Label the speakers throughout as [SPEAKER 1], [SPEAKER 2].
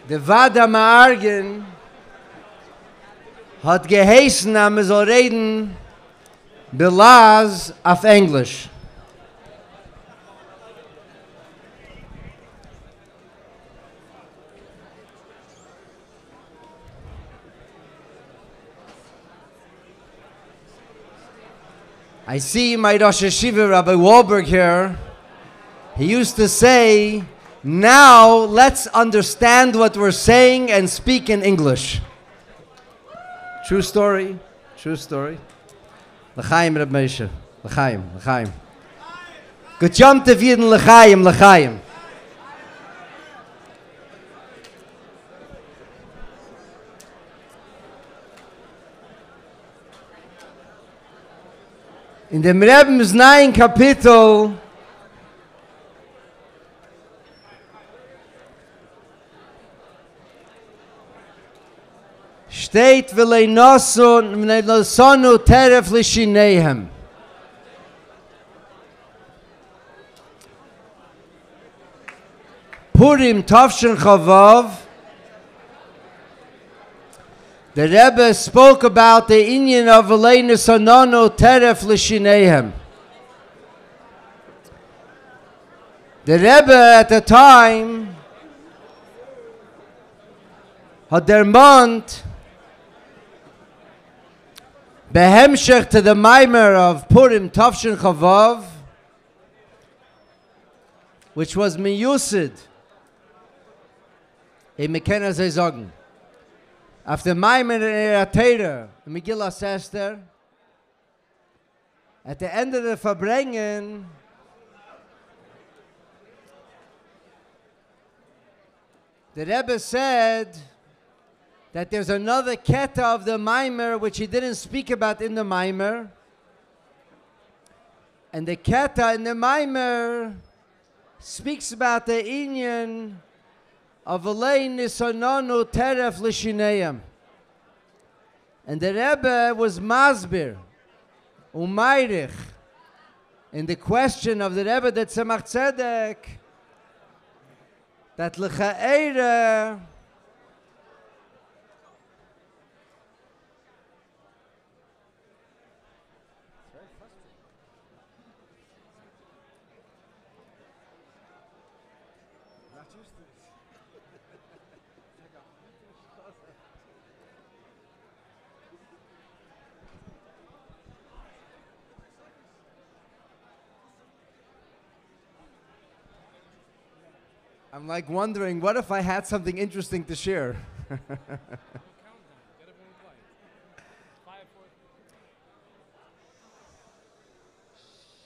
[SPEAKER 1] Der Vada Maargen hat geheißen, wir soll reden Belaz auf Englisch. I see my Rosh Hashiva, Rabbi Wahlberg here. He used to say, now let's understand what we're saying and speak in English. True story, true story. L'chaim, Reb Moshe. L'chaim, l'chaim. Good jump to Vieden, l'chaim, l'chaim. In dem Rebbe's 9 Kapitel steht v'leinosonu teref l'shineihem. Purim Tavshin Chavav. The Rebbe spoke about the inyan of v'leinosonu teref l'shineihem. The Rebbe at the time had der Mond behemshech to the Maimer of Purim Tavshin Chavav, which was miyusid in Mekena Zayzogen. After Maimer and Eratera, Megillah Esther, at the end of the Farbrengen, the Rebbe said that there's another keta of the Maimer which he didn't speak about in the Maimer. And the keta in the Maimer speaks about the inyan of Elei Nisononu Teref L'Shineim. And the Rebbe was Masbir, Umayrich, in the question of the Rebbe that Tzemach Tzedek, that L'Cha'eira I'm like wondering, what if I had something interesting to share?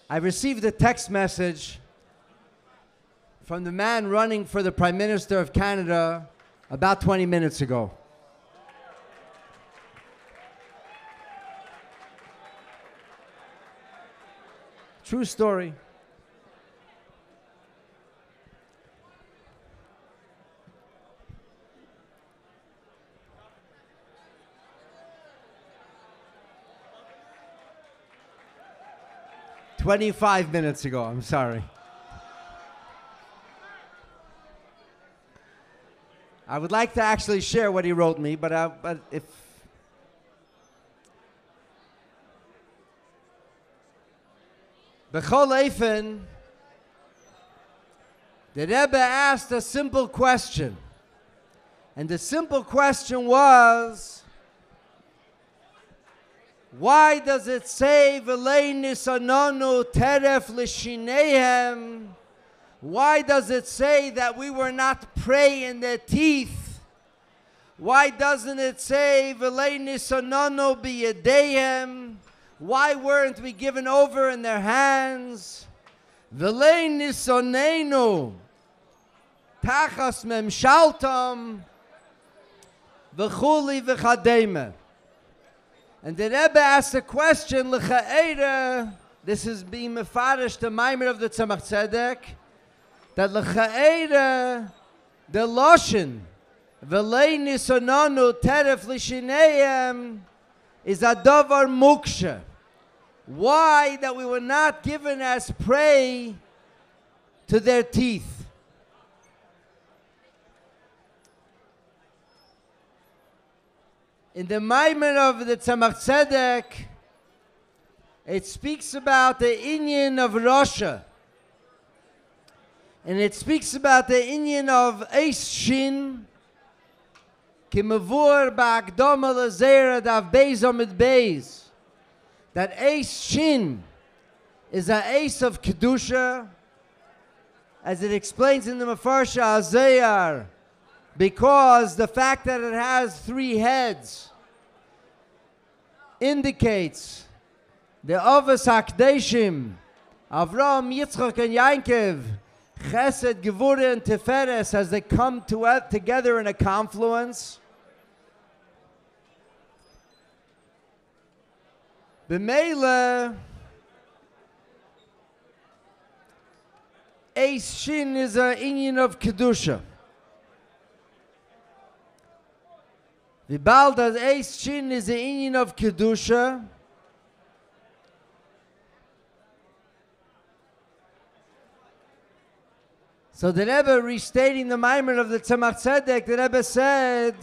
[SPEAKER 1] I received a text message from the man running for the Prime Minister of Canada about 20 minutes ago. True story. "25 minutes ago, I'm sorry. I would like to actually share what he wrote me, but if B'chol Eifen, the Rebbe asked a simple question, and the simple question was, why does it say V'lei nisononu teref l'shineihem? Why does it say that we were not prey in their teeth? Why doesn't it say V'lei nisononu b'yedeihem? Why weren't we given over in their hands? V'lei nisonenu tachas memshaltam v'chuli v'chadema. And the Rebbe asked a question, L'cha'eira, this is being mefarish, the Maimer of the Tzemach Tzedek, that L'cha'eira, the Loshen, V'lei nisononu teref l'shineihem, is a davar muksha. Why that we were not given as prey to their teeth? In the Maimer of the Tzemach Tzedek, it speaks about the inyan of Rosha. And it speaks about the inyan of Eis Shin, ki mevur ba'akdama l'zeira dav beis amid beis. That Eis Shin is an ace of Kedusha, as it explains in the Mefarsha Azayar, because the fact that it has 3 heads indicates the Avos HaKdeshim, Avraham, Yitzchak, and Yaakov, Chesed, Gevurah, and Tiferes, as they come together in a confluence. B'meila, Eis Shin is an inyan of Kedusha. V'bald as Eis Shin is an inyan of Kedusha, so the Rebbe, restating the Maimer of the Tzemach Tzedek, the Rebbe said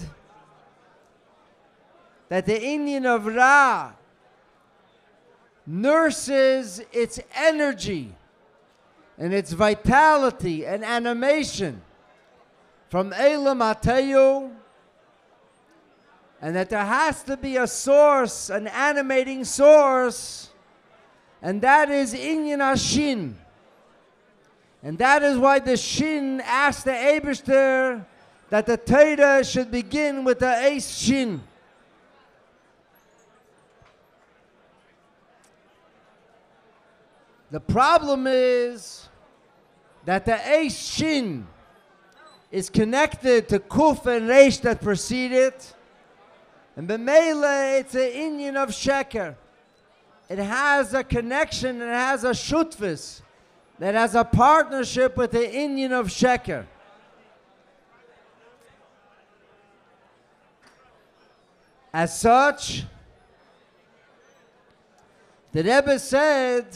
[SPEAKER 1] that the inyan of Ra nurses its energy and its vitality and animation from Elam Atayu, and that there has to be a source, an animating source, and that is Inyan HaShin. And that is why the Shin asked the Eibishter that the Torah should begin with the Eis Shin. The problem is that the Eis Shin is connected to Kuf and Reish that precede it, and B'meila it's an inyan of Sheker. It has a connection, it has a shutfis, that has a partnership with the inyan of Sheker. As such, the Rebbe said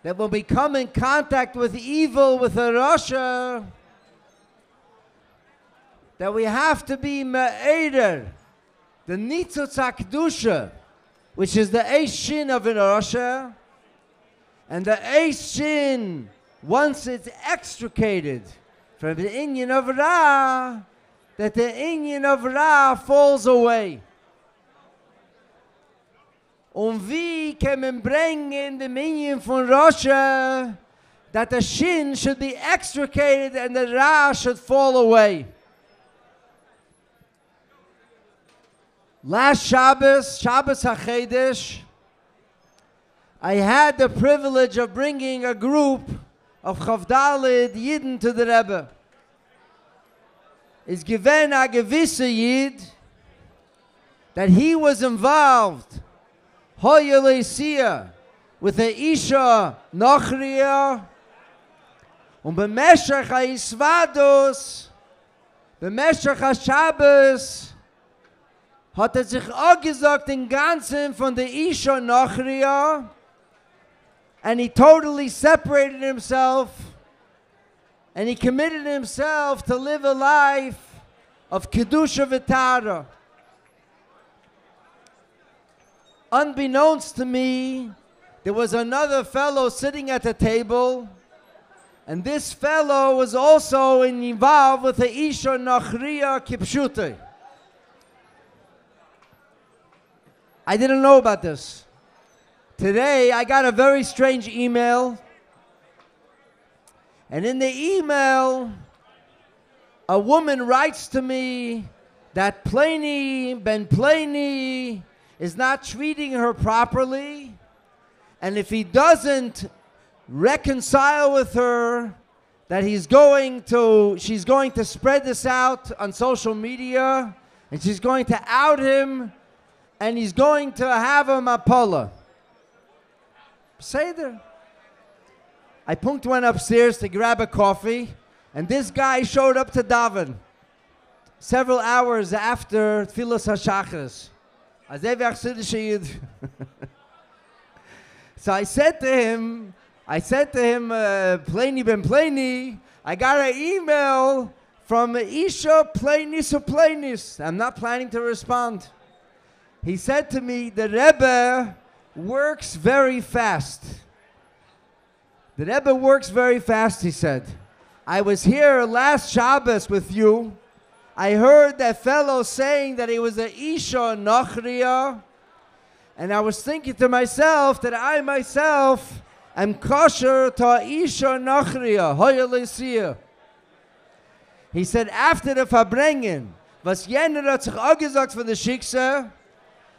[SPEAKER 1] that when we come in contact with evil, with a Rasha, that we have to be me'eder, the nitzutz HaKedusha, which is the Eis Shin of a Rasha, and the Eis Shin, once it's extricated from the inyan of Ra, that the inyan of Ra falls away. Wie kann man bringen the inyan von Rasha, that the Shin should be extricated and the Ra should fall away. Last Shabbos HaChedesh, I had the privilege of bringing a group of Chavdalid Yidden to the Rebbe. It's given a gewisse Yid that he was involved Hoyelesia with the Isha Nochria, und b'meshach ha'isvados, b'meshach ha'Shabbos, hat sich auch gesagt den Ganzen von der Isha Nochria, and he totally separated himself, and he committed himself to live a life of Kedusha V'Tara. Unbeknownst to me, there was another fellow sitting at the table, and this fellow was also involved with the Isha Nochria Kipshute. I didn't know about this. Today, I got a very strange email, and in the email, a woman writes to me that Ben Pliny is not treating her properly, and if he doesn't reconcile with her, that she's going to spread this out on social media, and she's going to out him, and he's going to have a mapala. Seder. I went upstairs to grab a coffee, and this guy showed up to daven several hours after Tfilas HaShachris. So I said to him, Pliny Ben Pliny, I got an email from Isha Plainis. I'm not planning to respond. He said to me, the Rebbe works very fast. The Rebbe works very fast, he said. I was here last Shabbos with you. I heard that fellow saying that he was a Isha Nachriya. And I was thinking to myself that I myself am kosher to Isha Nachriya. Hoya Lesia. He said, after the Farbrengen, was jener hat sich auch gesagt von der Schickse,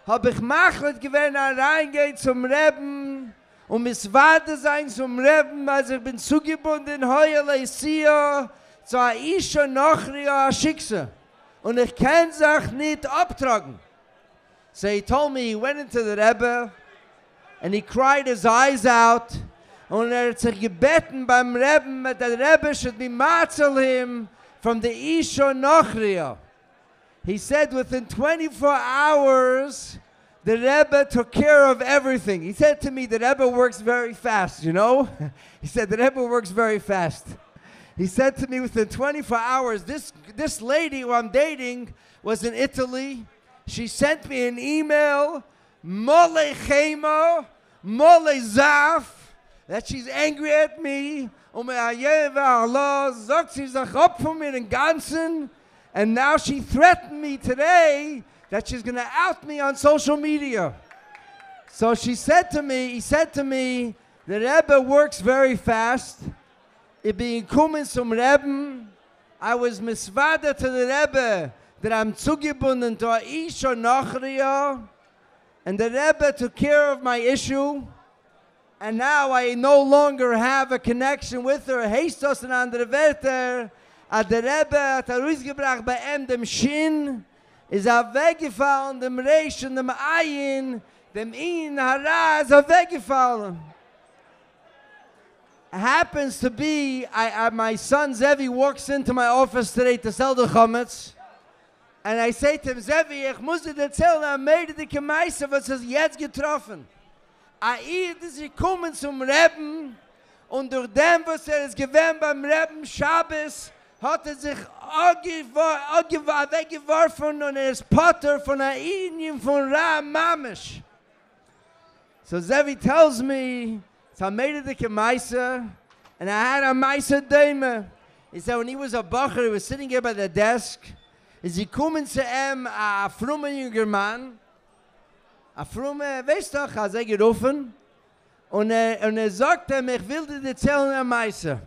[SPEAKER 1] hab ich machlet gewesen, reingehen zum Reben, miswade sein zum Reben, also ich bin zugebunden, Hoya Lesia, zu Isha Nachriya Schickse. Und ich kann sich nicht abtragen. So he told me he went into the Rebbe and he cried his eyes out. Und hat sich gebeten beim Rebbe, that the Rebbe should be matzel him from the Isha Nachriya. He said within 24 hours, the Rebbe took care of everything. He said to me, the Rebbe works very fast, you know? He said, the Rebbe works very fast. He said to me within 24 hours, this lady who I'm dating was in Italy. She sent me an email, mole chemo, mole zaf, that she's angry at me. And now she threatened me today that she's going to out me on social media. So he said to me, the Rebbe works very fast. It being kommen zum Rebbe, I was misvada to the Rebbe that I'm zugebunden to Isha Nachriya, and the Rebbe took care of my issue, and now I no longer have a connection with her. Heißt das in andere Wörter, at the Rebbe hat rausgebracht bei dem Shin, is weggefallen, dem Reish und dem Ayin, dem In Hara is weggefallen. Happens to be, my son Zevi walks into my office today to sell the chametz, and I say to him, Zevi, ich muss dir erzählen, made the Kemaise, was ist jetzt getroffen. Ist gekommen zum Reben, und durch dem, was ist gewesen beim Reben Shabbos, hat sich weggeworfen und ist Potter von der Indien von Ra Mamish. So Zevi tells me, so I made it the Kemaise, and I had a Maise Dame. He said when he was a bacher, he was sitting here by the desk, is he kommen zu ihm, a frumme jünger Mann, a frumme, weißt doch, hat gerufen, und sagt ihm, ich will dir erzählen a Maise.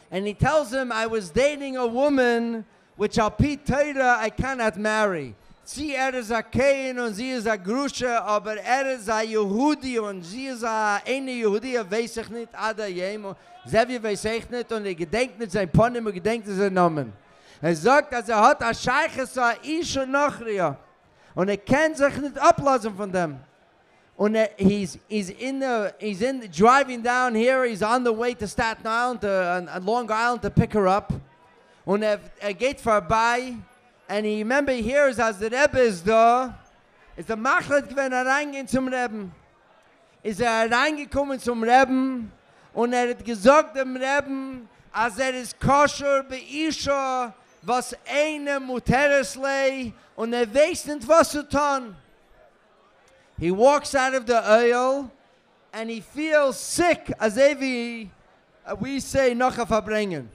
[SPEAKER 1] And he tells him, I was dating a woman, which al pi Teira I cannot marry. Sie ist a Kein und sie ist a Grusche, aber ist a Yehudi und sie ist eine Yehudi, weiß ich nicht, Ada Yemo. Zevi weiß ich nicht und gedenkt nicht sein Ponym und gedenkt nicht sein Namen. Sagt, dass hat a Scheiches a Isha Nachriya und kann sich nicht ablassen von dem. Und he's driving down here, he's on the way to Staten Island, to Long Island to pick her up. Und geht vorbei. And he remember hears as the Rebbe is da, is the Machlet gewesen reingehen zum Rebbe. Ist reingekommen zum Rebbe und hat gesagt dem Rebbe, als ist kosher bei Isha, was eine Muteres lei, und weiß nicht, was zu tun. He walks out of the oil and he feels sick, as we say, noch a Farbrengen,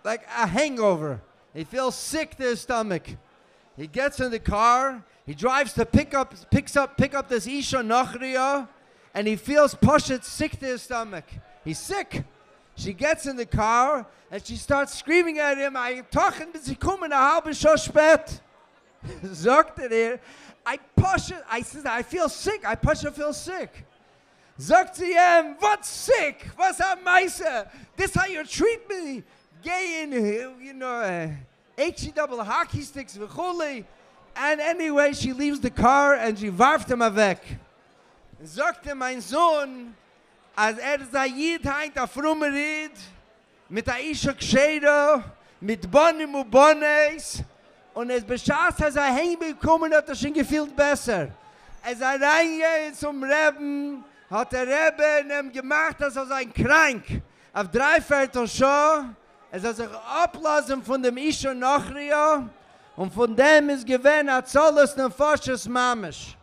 [SPEAKER 1] like a hangover. He feels sick to his stomach. He gets in the car. He drives to pick up this Isha Nachriya, and he feels Pashat sick to his stomach. He's sick. She gets in the car and she starts screaming at him. I'm talking, bis ich komme eine halbe Stunde spät. Sagt I said, I feel sick. I feel sick. Sagt sie ihm, what's sick? What's a Meise? This how you treat me? Gay in, HE hockey sticks, and anyway, she leaves the car and she warft him weg. Sagte mein Sohn, als sei Jid a frumme Ried, mit a Isha Gscheide, mit Bonim und Bones, und es beschaßt, als hinbekommen hat, schon gefühlt besser. Als reingeht zum Reben, hat der Rebbe ihm gemacht, als sei krank. Auf 3/4 Show, soll sich ablassen von dem Isha Nachria und von dem ist gewähnt Azolos Nefoshes Mamish.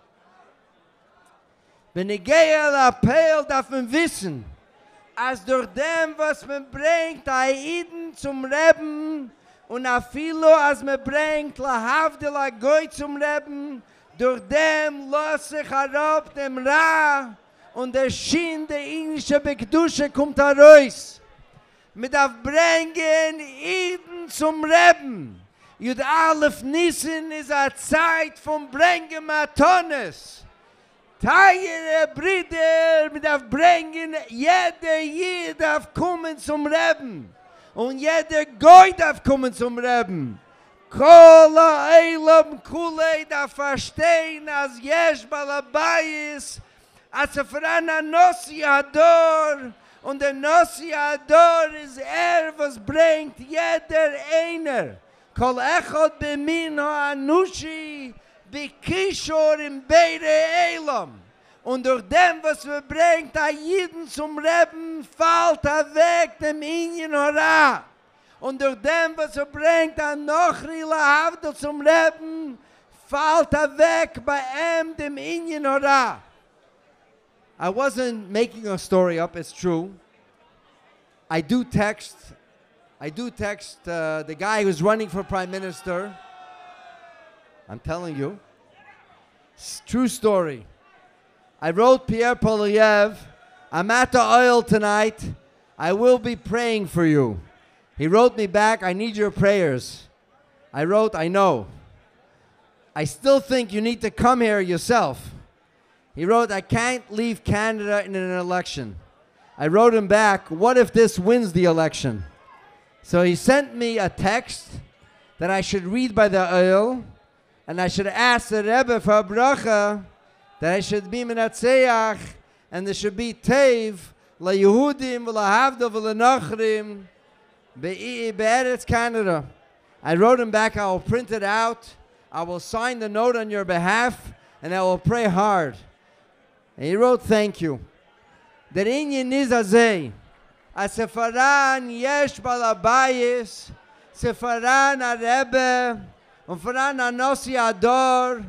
[SPEAKER 1] Wenn ich gehe al Appell, darf man wissen, als durch dem, was man bringt, Aiden zum Reben und Afilo, als man bringt, Lahavdil Agoy zum Reben, durch dem los sich herab dem Ra und der Schien der indische Bekdusche kommt heraus. Man darf bringen Iden zum Reben. Jud Alef Nissen ist eine Zeit von Bringen Matones. Teile Brüder, man darf bringen, jeder darf kommen zum Reben. Und jeder Goy darf kommen zum Reben. Kola Eilam Kulei darf verstehen, als Yesh Balabayis, als voran an Nossi Ador, und der Nossi Ador ist was bringt jeder einer. Kol Echot Bemin Anushi, Bikishor im Beide Eilam. Und durch dem, was wir bringt, jeden zum Reben, fällt weg dem Ingen Hora. Und durch dem, was bringt, Nochri Lahavdil zum Reben, fällt weg bei ihm dem Ingen Hora. I wasn't making a story up, it's true. I do text the guy who's running for prime minister. I'm telling you. It's true story. I wrote Pierre Polyev, I'm at the oil tonight. I will be praying for you. He wrote me back, I need your prayers. I wrote, I know. I still think you need to come here yourself. He wrote, I can't leave Canada in an election. I wrote him back, what if this wins the election? So he sent me a text that I should read by the oil, and I should ask the Rebbe for a bracha, that I should be menatzeach, and there should be tev, la Yehudim, la Havdil, la Nachrim, be'eretz Canada. I wrote him back, I will print it out, I will sign the note on your behalf, and I will pray hard. And he wrote, thank you. Der Inyan is azay, a sefaran yesh balabayis, sefaran a Rebbe, und voran a Nossi Ador,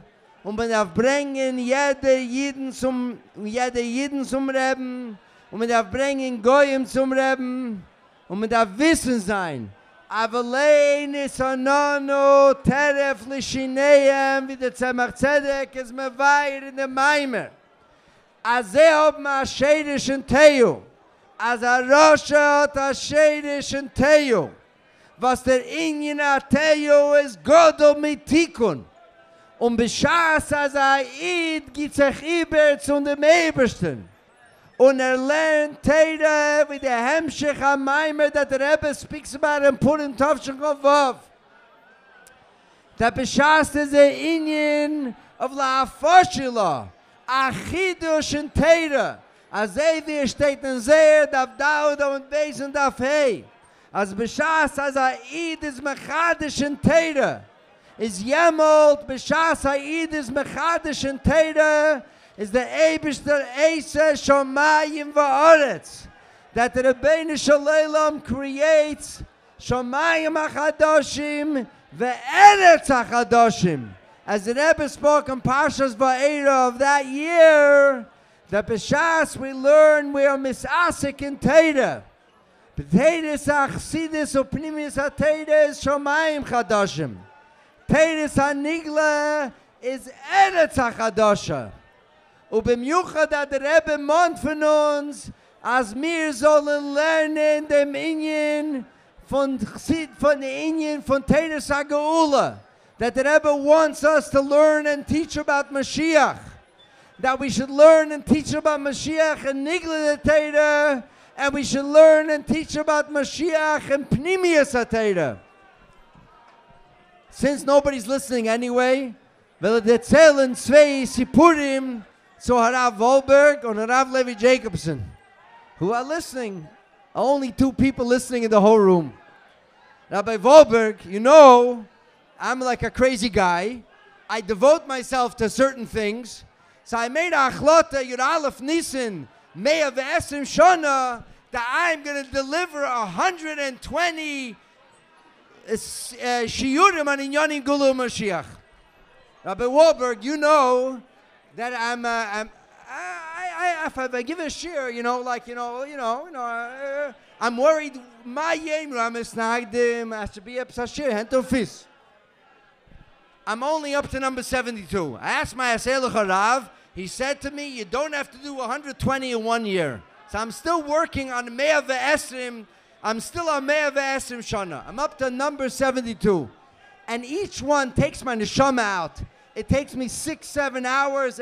[SPEAKER 1] und man darf bringen jeder Jiden zum Reben, und man darf bringen Goyim zum Reben, und man darf wissen sein, Avalein is anono teref lishineim, wie der Tzemach Tzedek is mevair in der Maimer. Als ob ma scheidischen Teo, als Rosche hat a scheidischen Teo, was der Ingen a Teo ist Godel mit Tikkun. Und beschaß als Eid geht sich über zu dem Ebersten. Und lernt Teire wie der Hemschich am Maimer, that the Rebbe speaks about and put in Tovshach Vav. Da beschaß der Ingen of La Afoshila, Achidush and Teire. Als wie steht in Seher, darf Daud und Besen darf Hei. Als beschaß als Eid is Mechadish and Teire. Is Yemolt, beschaß Eid is Mechadish and Teire. Is the Eibishter Eise Shomayim Va'aretz, that the Rebbeinu Shalom creates Shomayim HaChadoshim Ve'eretz HaChadoshim. As the Rebbe spoke in Parshas Va'era of that year, the B'shas we learn we are misasik in Teira. B'teiris HaChsidis Upnimis HaTeira is Shomayim Chadoshim. Teiris HaNigla is Eretz HaChadosha. Ubemjuchad hat der Rebbe Mond von uns, als wir sollen lernen dem Inyan von Inyan von Teres HaGeula. That the Rebbe wants us to learn and teach about Mashiach. That we should learn and teach about Mashiach and Nigla Teira, and we should learn and teach about Mashiach and Pnimius HaTeira. Since nobody's listening anyway, will it erzählen zwei Sipurim so Harav Volberg and Harav Levi Jacobson, who are listening. Only two people listening in the whole room. Rabbi Volberg, you know, I'm like a crazy guy. I devote myself to certain things. So I made a achlota Yud Aleph Nissen, Mea Ve'esim Shona, that I'm going to deliver 120 shiurim an inyanim gulu Mashiach. Rabbi Wahlberg, you know that if I give a shir, I'm worried. My yemram is nagdim has to be up shir hentofis. I'm only up to number 72. I asked my Aseluch Rav. He said to me, you don't have to do 120 in 1 year. So I'm still working on Mea Ve'esrim. I'm still on Mea Ve'esrim Shana. I'm up to number 72. And each one takes my neshama out. It takes me 6-7 hours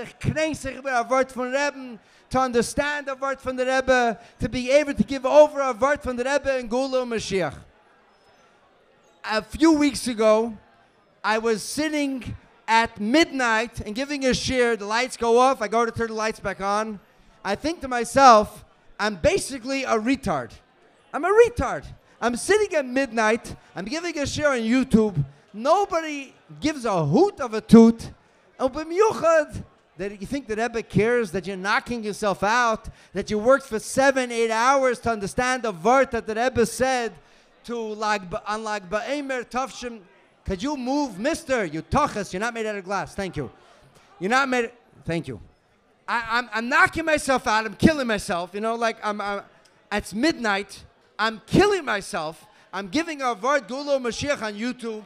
[SPEAKER 1] to understand a word from the Rebbe, to be able to give over a word from the Rebbe in Gula Mashiach. A few weeks ago, I was sitting at midnight and giving a shir. The lights go off. I go to turn the lights back on. I think to myself, I'm basically a retard. I'm a retard. I'm sitting at midnight. I'm giving a shir on YouTube. Nobody gives a hoot of a toot. That you think the Rebbe cares, that you're knocking yourself out, that you worked for 7-8 hours to understand the word that the Rebbe said to on Lag Ba'emer Tavshim. Could you move, mister? You tochas. You're not made out of glass. Thank you. You're not made. Thank you. I'm knocking myself out. I'm killing myself. It's midnight. I'm killing myself. I'm giving a word Gulo Mashiach on YouTube.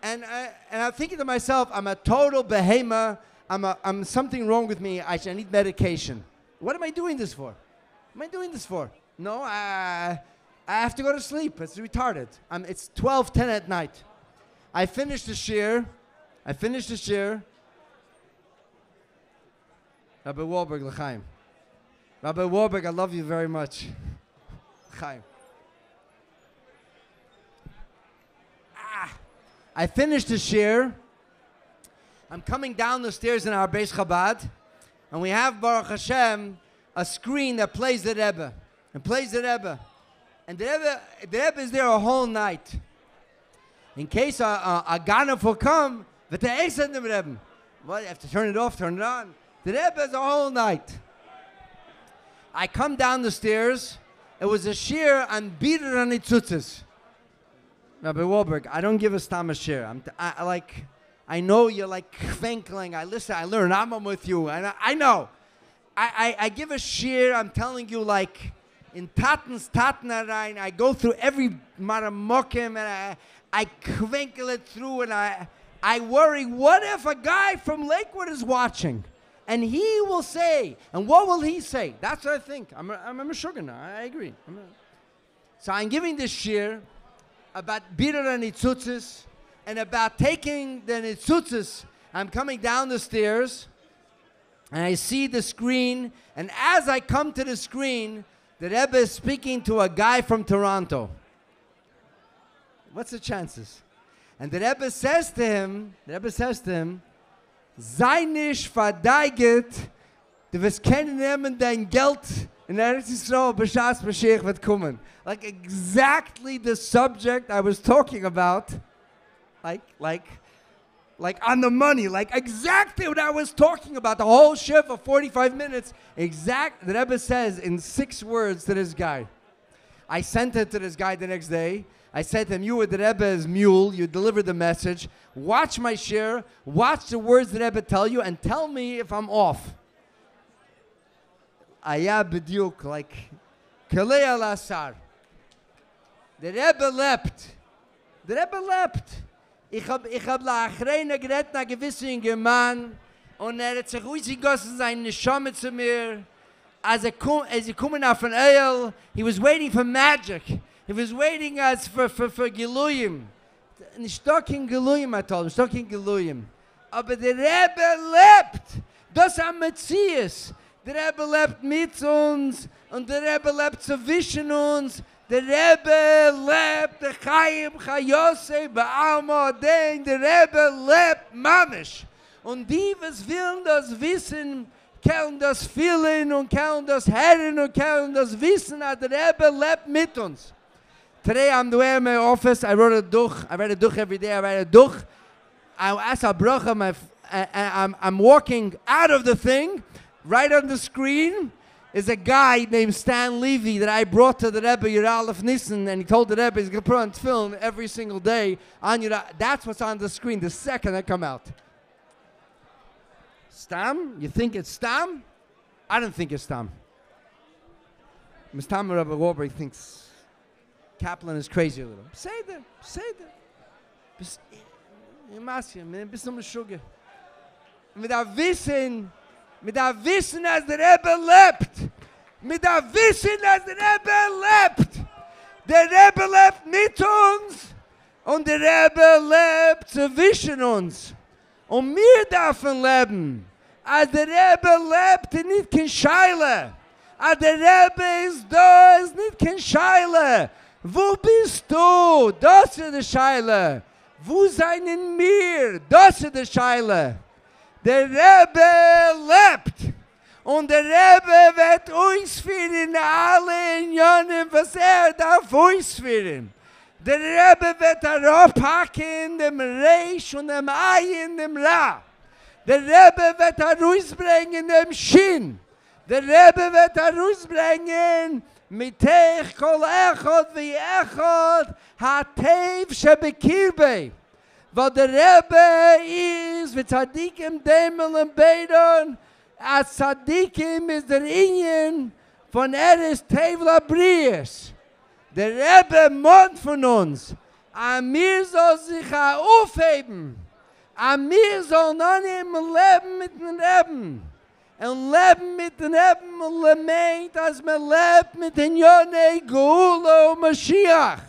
[SPEAKER 1] And I'm thinking to myself, I'm a total behemoth. I'm something wrong with me. I need medication. What am I doing this for? What am I doing this for? No, I have to go to sleep. It's retarded. It's 12:10 at night. I finished the shir. Rabbi Wahlberg, l'chaim. Rabbi Wahlberg, I love you very much. L'chaim. I finished the shir. I'm coming down the stairs in our Beis Chabad, and we have, Baruch Hashem, a screen that plays the Rebbe. And the Rebbe is there a whole night. In case a Ganav will come, well, you have to turn it off, turn it on. The Rebbe is a whole night. I come down the stairs. It was a shir on Bitter and Itzutzes. Rabbi Wahlberg, I don't give a stam shir. I know you're like kvenkling. I listen, I learn. I'm with you. I know. I give a shir. I'm telling you, like in Tatnarein, I go through every maramokim and I kvenkle it through, and I worry, what if a guy from Lakewood is watching? And he will say, and what will he say? That's what I think. I'm a Meshuggah now. I agree. So I'm giving this shir about Bitter and Nitzutzis, and about taking the Nitzutzis. I'm coming down the stairs, and I see the screen, and as I come to the screen, the Rebbe is speaking to a guy from Toronto. What's the chances? And the Rebbe says to him, sei nicht verdeiget, du wirst kennen nehmen dein Geld in Eretz Yisrael, b'shas Mashiach wird kommen. Like exactly the subject I was talking about, like on the money, like exactly what I was talking about, the whole shift of 45 minutes, the Rebbe says in 6 words to this guy. I sent it to this guy the next day. I said to him, you were the Rebbe's mule, you delivered the message, watch my shir, watch the words the Rebbe tell you, and tell me if I'm off. Aya b'diuk, like, Kalei al-Asar. The Rebbe lebt. Ich hab la achreine geredet na gewissen Mann, und hat sich ausgegossen seine Neshama zu mir. As he coming out from Eil, he was waiting for magic. He was waiting us for Giluyim. Nicht talking Giluyim, I told him. Nicht talking Giluyim. Aber der Rebbe lebt. Das am Metzies. Der Rebbe lebt mit uns. Und der Rebbe lebt zwischen uns. Der Rebbe lebt. Der Chaim Chayose Ba'alma Den. Der Rebbe lebt Mamish. Und die, was willen das wissen, können das fühlen und können das hören und können das wissen, dass der Rebbe lebt mit uns. Today I'm there in my office. I read a duch every day. I write a duch. I ask a bracha. I'm walking out of the thing, right on the screen. is a guy named Stan Levy that I brought to the Rebbe, Yer Aleph Nissen, and he told the Rebbe he's going to put on film every single day on Yer. That's what's on the screen the second I come out. Stam? You think it's Stam? I don't think it's Stam. Mr. Rabbi Warburg thinks Kaplan is crazy a little. Say that. Mit der Wissen, als der Rebbe lebt. Mit der Wissen, als der Rebbe lebt. Der Rebbe lebt mit uns und der Rebbe lebt zwischen uns. Und wir dürfen leben. Als der Rebbe lebt, nicht kein Scheile. Als der Rebbe ist da, ist nicht kein Scheile. Wo bist du? Das ist die Scheile. Wo seien wir? Das ist die Scheile. Der Rebbe lebt. Und der Rebbe wird ausführen alle Unionen, was darf ausführen. Der Rebbe wird aufpacken dem Reich und dem Ei in dem Ra. Der Rebbe wird herausbringen dem Schien. Der Rebbe wird herausbringen mit Teich kol echot wie echot ha-tev shebekirbe. Weil der Rebbe ist, wie Tzadikim Dämel und Beidon, als Tzadikim ist der Ingen von ist Tevla Bries. Der Rebbe Mond von uns, an mir soll sich aufheben, an mir soll noch nicht leben mit den Rebben. Und leben mit den Rebben und lemeint, als man lebt mit den Yonei Geula und Mashiach.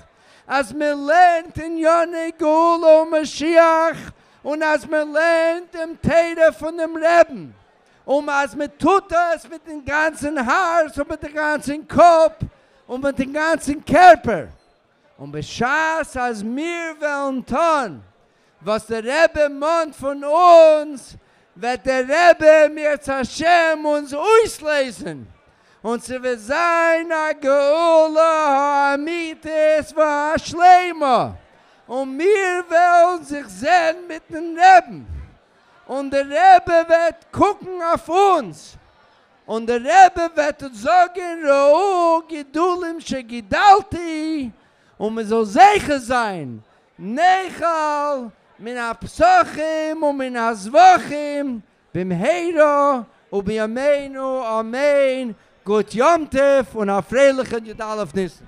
[SPEAKER 1] Als man lernt in Yonei Geula und Mashiach und als man lernt im Teire von dem Rebben. Und als man tut das mit dem ganzen Herz und mit dem ganzen Kopf und mit dem ganzen Körper. Und beschaß, als wir wollen tun, was der Rebbe meint von uns, wird der Rebbe mir zu Hashem uns auslesen. Und sie wird sein, a Geula, ha-Amites, va-Shleima. Und wir wollen sich sehen mit den Rebben. Und der Rebbe wird gucken auf uns. Und der Rebbe wird sagen, Ra'u, Gedulim, Shegidalti. Und wir soll sicher sein. Nechal, min ha-Psochim, und min ha-Zwochim, bim Heiro, und bim Yameinu, Amen. Gut Yom Tov und a freilichen Yud Aleph Nissen.